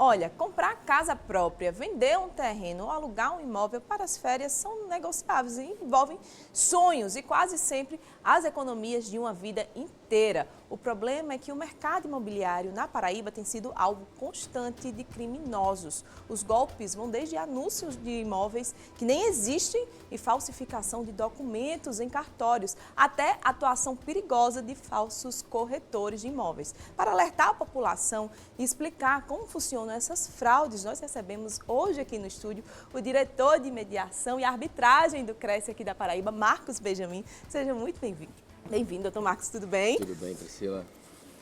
Olha, comprar casa própria, vender um terreno ou alugar um imóvel para as férias são negociáveis e envolvem sonhos e quase sempre as economias de uma vida inteira. O problema é que o mercado imobiliário na Paraíba tem sido alvo constante de criminosos. Os golpes vão desde anúncios de imóveis que nem existem e falsificação de documentos em cartórios, até atuação perigosa de falsos corretores de imóveis. Para alertar a população e explicar como funcionam essas fraudes, nós recebemos hoje aqui no estúdio o diretor de mediação e arbitragem do CRES aqui da Paraíba, Marcos Benjamin. Seja muito bem-vindo. Bem-vindo, doutor Marcos, tudo bem? Tudo bem, Priscila.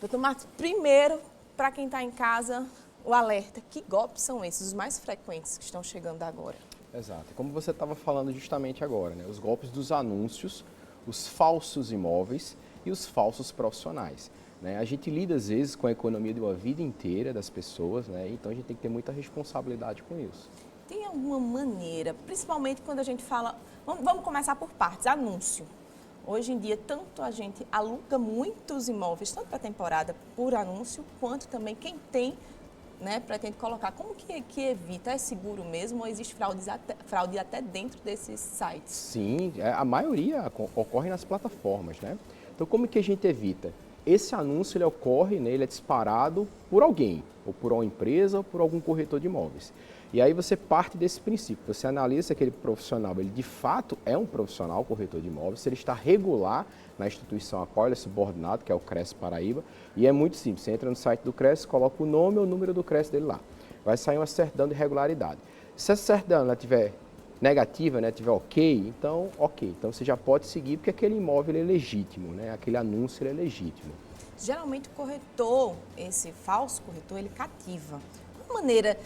Doutor Marcos, primeiro, para quem está em casa, o alerta, que golpes são esses, os mais frequentes que estão chegando agora? Exato, como você estava falando justamente agora, né? Os golpes dos anúncios, os falsos imóveis e os falsos profissionais. Né? A gente lida, às vezes, com a economia de uma vida inteira das pessoas, né? Então a gente tem que ter muita responsabilidade com isso. Tem alguma maneira, principalmente quando a gente fala, vamos começar por partes, anúncio. Hoje em dia, tanto a gente aluga muitos imóveis, tanto para a temporada por anúncio, quanto também quem tem, né, pretende colocar. Como que evita? É seguro mesmo ou existe fraude até dentro desses sites? Sim, a maioria ocorre nas plataformas, né? Então como que a gente evita? Esse anúncio ele ocorre, né, ele é disparado por alguém, ou por uma empresa, ou por algum corretor de imóveis. E aí você parte desse princípio, você analisa se aquele profissional, ele de fato é um profissional corretor de imóveis, se ele está regular na instituição a qual ele é subordinado, que é o CRES Paraíba, e é muito simples, você entra no site do CRES, coloca o nome ou o número do CRES dele lá. Vai sair uma certidão de regularidade. Se essa certidão ela tiver negativa, né, tiver ok, então você já pode seguir, porque aquele imóvel é legítimo, né, aquele anúncio é legítimo. Geralmente o corretor, esse falso corretor, ele cativa. Uma maneira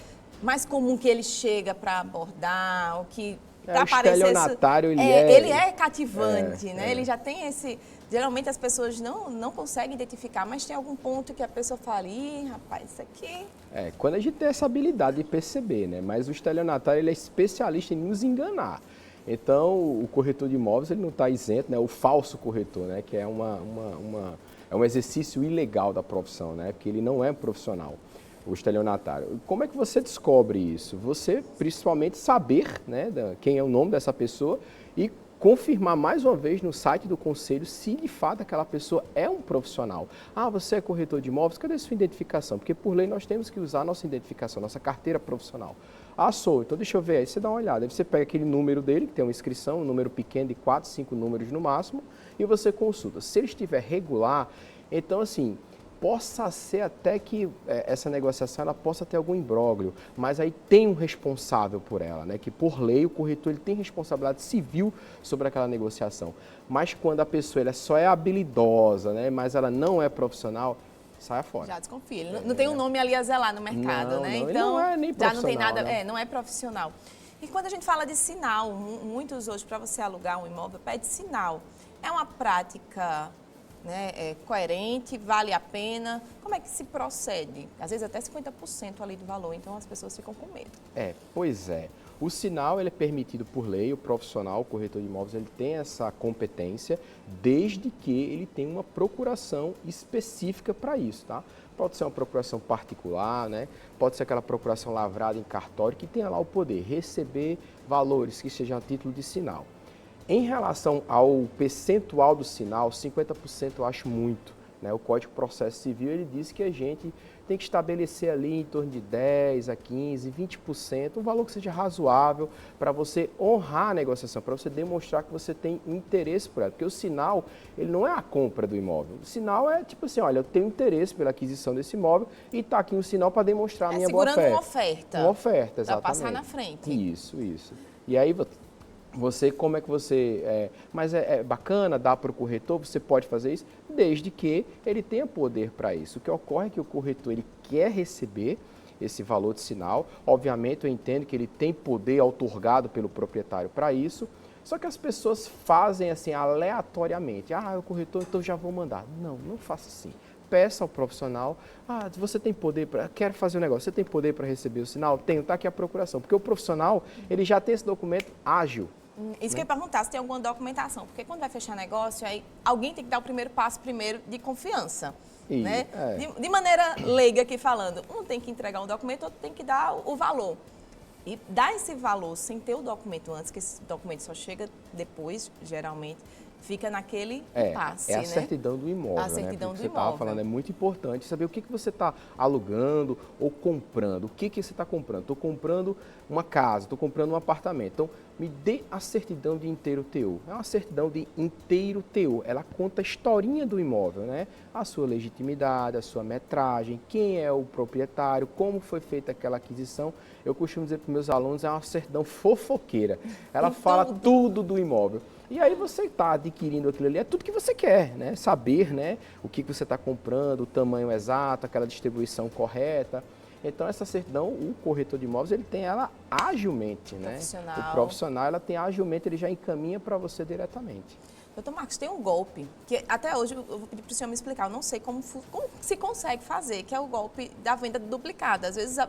mais comum que ele chega para abordar, ou que para aparecer... O estelionatário, ele é cativante, né? Ele já tem esse... Geralmente as pessoas não conseguem identificar, mas tem algum ponto que a pessoa fala, ih, rapaz, isso aqui... Quando a gente tem essa habilidade de perceber, né? Mas o estelionatário, ele é especialista em nos enganar. Então, o corretor de imóveis, ele não está isento, né? O falso corretor, né? Que é é um exercício ilegal da profissão, né? Porque ele não é profissional. O estelionatário. Como é que você descobre isso? Você, principalmente, saber, né, quem é o nome dessa pessoa e confirmar mais uma vez no site do conselho se de fato aquela pessoa é um profissional. Ah, você é corretor de imóveis? Cadê a sua identificação? Porque por lei nós temos que usar a nossa identificação, nossa carteira profissional. Ah, sou. Então deixa eu ver. Aí você dá uma olhada. Aí você pega aquele número dele, que tem uma inscrição, um número pequeno de 4, 5 números no máximo, e você consulta. Se ele estiver regular, então assim... Possa ser até que essa negociação ela possa ter algum imbróglio, mas aí tem um responsável por ela, né? Que por lei o corretor ele tem responsabilidade civil sobre aquela negociação. Mas quando a pessoa ela só é habilidosa, né? Mas ela não é profissional, saia fora. Já desconfia. Ele não tem um nome ali a zelar no mercado, né? Não, então não é nem profissional, já não tem nada, né? não é profissional. E quando a gente fala de sinal, muitos hoje para você alugar um imóvel pede sinal. É uma prática, né, coerente, vale a pena? Como é que se procede? Às vezes até 50% ali do valor, então as pessoas ficam com medo. Pois é. O sinal ele é permitido por lei, o profissional, o corretor de imóveis, ele tem essa competência desde que ele tenha uma procuração específica para isso, tá? Pode ser uma procuração particular, né? Pode ser aquela procuração lavrada em cartório que tenha lá o poder receber valores que sejam a título de sinal. Em relação ao percentual do sinal, 50% eu acho muito. Né? O Código de Processo Civil ele diz que a gente tem que estabelecer ali em torno de 10% a 15%, 20%, um valor que seja razoável para você honrar a negociação, para você demonstrar que você tem interesse por ela. Porque o sinal, ele não é a compra do imóvel. O sinal é tipo assim, olha, eu tenho interesse pela aquisição desse imóvel e está aqui um sinal para demonstrar a minha boa fé. Segurando uma oferta. Uma oferta, exatamente. Para passar na frente. Isso. E aí você, como é que você... mas é bacana, dá para o corretor, você pode fazer isso, desde que ele tenha poder para isso. O que ocorre é que o corretor ele quer receber esse valor de sinal. Obviamente, eu entendo que ele tem poder outorgado pelo proprietário para isso, só que as pessoas fazem assim aleatoriamente. Ah, o corretor, então já vou mandar. Não faça assim. Peça ao profissional, você tem poder para... Quero fazer um negócio, você tem poder para receber o sinal? Tenho, está aqui a procuração. Porque o profissional, ele já tem esse documento ágil. Isso que eu ia perguntar, se tem alguma documentação, porque quando vai fechar negócio, aí alguém tem que dar o primeiro passo de confiança. né? De maneira leiga aqui falando, um tem que entregar um documento, outro tem que dar o valor. E dar esse valor sem ter o documento antes, que esse documento só chega depois, geralmente, fica naquele impasse, É a né? certidão do imóvel, A certidão né? do Você imóvel. estava falando, é muito importante saber o que você está alugando ou comprando. O que você está comprando? Estou comprando uma casa, estou comprando um apartamento. Então, me dê a certidão de inteiro teor. É uma certidão de inteiro teor. Ela conta a historinha do imóvel, né? A sua legitimidade, a sua metragem, quem é o proprietário, como foi feita aquela aquisição. Eu costumo dizer para os meus alunos, é uma certidão fofoqueira. Ela fala tudo do imóvel. E aí você está adquirindo aquilo ali, é tudo que você quer, né? Saber, né, o que você está comprando, o tamanho exato, aquela distribuição correta. Então, essa certidão, o corretor de imóveis, ele tem ela agilmente, né? O profissional, ela tem agilmente, ele já encaminha para você diretamente. Doutor Marcos, tem um golpe, que até hoje eu vou pedir para o senhor me explicar, eu não sei como se consegue fazer, que é o golpe da venda duplicada. Às vezes, a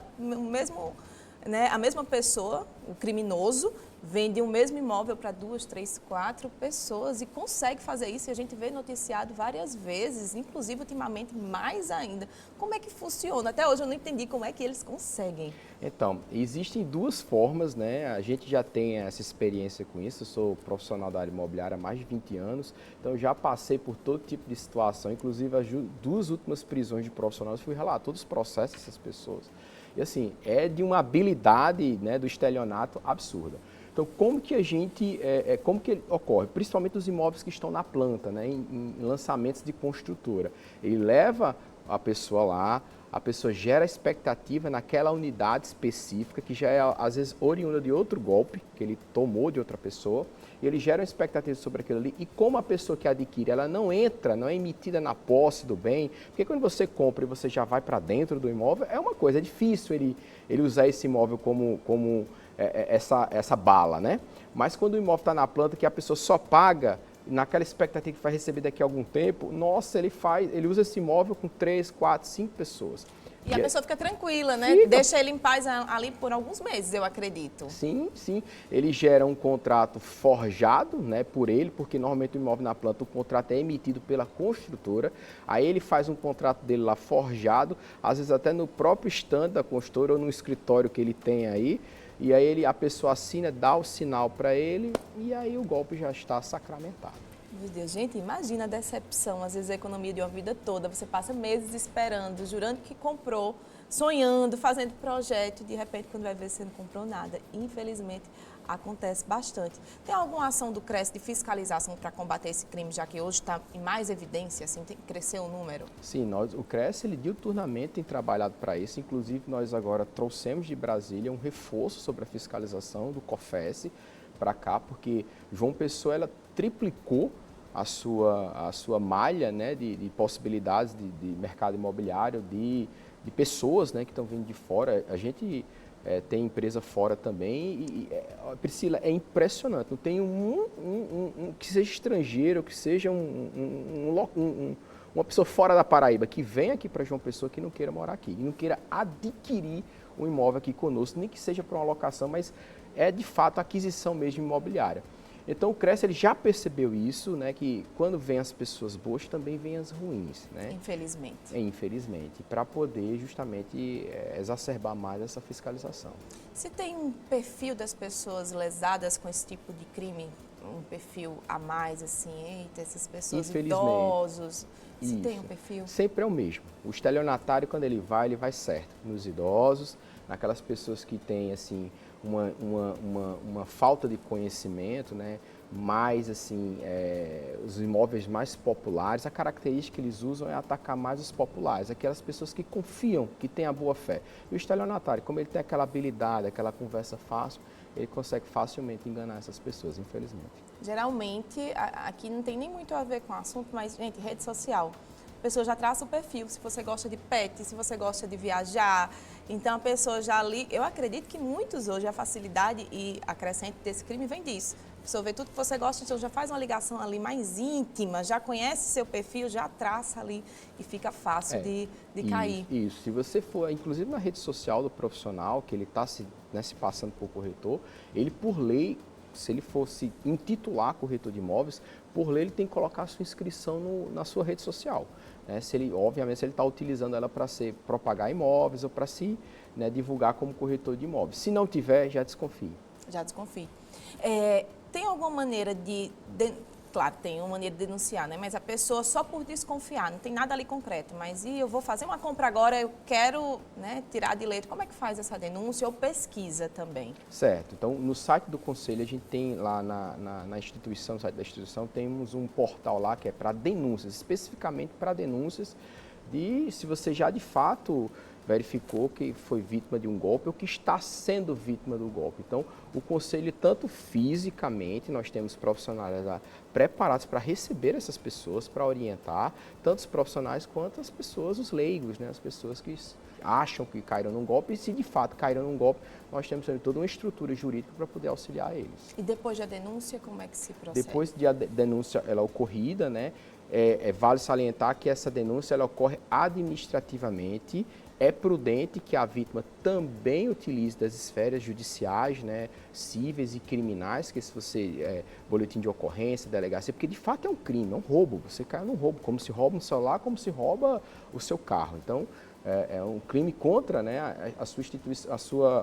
mesma pessoa, o criminoso, vende o mesmo imóvel para 2, 3, 4 pessoas e consegue fazer isso. E a gente vê noticiado várias vezes, inclusive ultimamente mais ainda. Como é que funciona? Até hoje eu não entendi como é que eles conseguem. Então, existem duas formas, né? A gente já tem essa experiência com isso. Eu sou profissional da área imobiliária há mais de 20 anos, então eu já passei por todo tipo de situação, inclusive as 2 últimas prisões de profissionais, eu fui relatar todos os processos dessas pessoas. E assim, é de uma habilidade, né, do estelionato absurda. Então, como que a gente, como que ele ocorre? Principalmente os imóveis que estão na planta, né, em lançamentos de construtora. Ele leva a pessoa lá, a pessoa gera expectativa naquela unidade específica, que já é, às vezes, oriunda de outro golpe, que ele tomou de outra pessoa, e ele gera uma expectativa sobre aquilo ali, e como a pessoa que adquire, ela não entra, não é emitida na posse do bem, porque quando você compra e você já vai para dentro do imóvel, é uma coisa, é difícil ele usar esse imóvel como essa bala, né? Mas quando o imóvel está na planta, que a pessoa só paga naquela expectativa que vai receber daqui a algum tempo, nossa, ele usa esse imóvel com 3, 4, 5 pessoas. E a pessoa fica tranquila, né? Fica. Deixa ele em paz ali por alguns meses, eu acredito. Sim, sim. Ele gera um contrato forjado, né, por ele, porque normalmente o imóvel na planta, o contrato é emitido pela construtora, aí ele faz um contrato dele lá forjado, às vezes até no próprio stand da construtora ou no escritório que ele tem aí, e aí a pessoa assina, dá o sinal para ele e aí o golpe já está sacramentado. Meu Deus, gente, imagina a decepção, às vezes a economia de uma vida toda, você passa meses esperando, jurando que comprou, sonhando, fazendo projeto, e de repente quando vai ver você não comprou nada. Infelizmente, acontece bastante. Tem alguma ação do CRES de fiscalização para combater esse crime, já que hoje está em mais evidência, assim, tem que crescer o número? Sim, o CRES, ele diuturnamente tem trabalhado para isso, inclusive nós agora trouxemos de Brasília um reforço sobre a fiscalização do COFES para cá, porque João Pessoa, ela triplicou a sua malha, né, de possibilidades de mercado imobiliário, de pessoas, né, que estão vindo de fora. A gente tem empresa fora também Priscila, é impressionante. Não tem que seja estrangeiro, que seja uma pessoa fora da Paraíba que vem aqui para João Pessoa que não queira morar aqui, e não queira adquirir um imóvel aqui conosco, nem que seja para uma locação, mas é de fato aquisição mesmo imobiliária. Então o CRES ele já percebeu isso, né, que quando vem as pessoas boas, também vem as ruins, né? Infelizmente. Infelizmente, para poder justamente exacerbar mais essa fiscalização. Se tem um perfil das pessoas lesadas com esse tipo de crime, um perfil a mais, assim, eita, essas pessoas idosos, se tem um perfil? Sempre é o mesmo. O estelionatário, quando ele vai certo. Nos idosos, naquelas pessoas que têm, assim, uma falta de conhecimento, né? Mais assim, os imóveis mais populares, a característica que eles usam é atacar mais os populares, aquelas pessoas que confiam, que têm a boa fé. E o estelionatário, como ele tem aquela habilidade, aquela conversa fácil, ele consegue facilmente enganar essas pessoas, infelizmente. Geralmente, aqui não tem nem muito a ver com o assunto, mas, gente, rede social. A pessoa já traça o perfil, se você gosta de pet, se você gosta de viajar. Então, a pessoa já ali... Eu acredito que muitos hoje, a facilidade e a crescente desse crime vem disso. A pessoa vê tudo que você gosta, então já faz uma ligação ali mais íntima, já conhece seu perfil, já traça ali e fica fácil de cair. Isso. Se você for, inclusive na rede social do profissional, que ele está se passando por corretor, ele, por lei, se ele fosse intitular corretor de imóveis, por lei ele tem que colocar a sua inscrição na sua rede social. né, se ele, obviamente, se ele está utilizando ela para propagar imóveis ou para se, né, divulgar como corretor de imóveis. Se não tiver, já desconfie. Já desconfie. Tem alguma maneira claro, tem uma maneira de denunciar, né? Mas a pessoa só por desconfiar, não tem nada ali concreto, mas eu vou fazer uma compra agora, eu quero, né, tirar de letra. Como é que faz essa denúncia ou pesquisa também? Certo. Então, no site do Conselho, a gente tem lá na instituição, no site da instituição, temos um portal lá que é para denúncias, especificamente para denúncias de se você já de fato verificou que foi vítima de um golpe ou que está sendo vítima do golpe. Então, o Conselho, tanto fisicamente, nós temos profissionais lá preparados para receber essas pessoas, para orientar, tanto os profissionais quanto as pessoas, os leigos, né? As pessoas que acham que caíram num golpe e se de fato caíram num golpe, nós temos toda uma estrutura jurídica para poder auxiliar eles. E depois da denúncia, como é que se procede? Depois de a denúncia ela ocorrida, né, vale salientar que essa denúncia ela ocorre administrativamente. É prudente que a vítima também utilize das esferas judiciais, né, cíveis e criminais, que se você, boletim de ocorrência, delegacia, porque de fato é um crime, é um roubo, você cai num roubo, como se rouba um celular, como se rouba o seu carro. Então, é um crime contra, né, a sua instituição,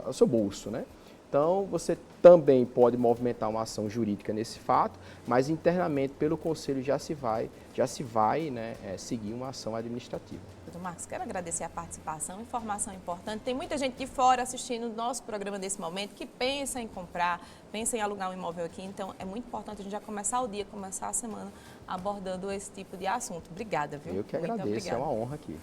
o seu bolso, né? Então, você também pode movimentar uma ação jurídica nesse fato, mas internamente pelo Conselho já se vai, né, seguir uma ação administrativa. Doutor Marcos, quero agradecer a participação, informação importante. Tem muita gente de fora assistindo o nosso programa nesse momento que pensa em comprar, pensa em alugar um imóvel aqui, então é muito importante a gente já começar o dia, começar a semana abordando esse tipo de assunto. Obrigada, viu? Eu que agradeço, é uma honra aqui.